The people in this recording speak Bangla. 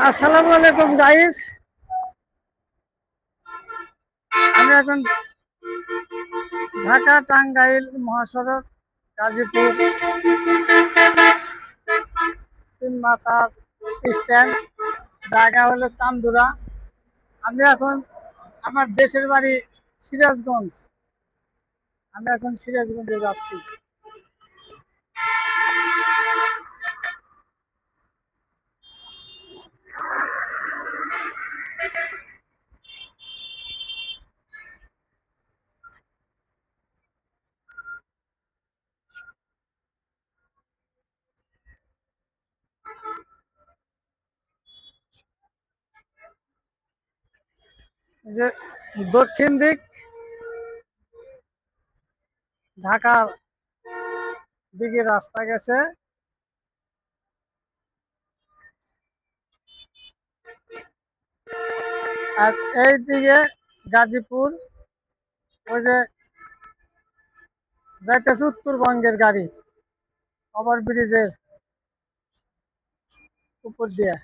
আসসালামু আলাইকুম গাইস। আমি এখন ঢাকা টাঙ্গাইল মহাসড়ক গাজীপুর তিন মাথার স্ট্যান্ড, জায়গা হলো চান্দুরা। আমি এখন আমার দেশের বাড়ি সিরাজগঞ্জ। আমি এখন সিরাজগঞ্জে যাচ্ছি। যে দক্ষিণ দিক ঢাকার দিকে রাস্তা গেছে, আর এই দিকে গাজীপুর। ওই যে যাইতেছে উত্তরবঙ্গের গাড়ি ওভার ব্রিজের উপর দিয়ে।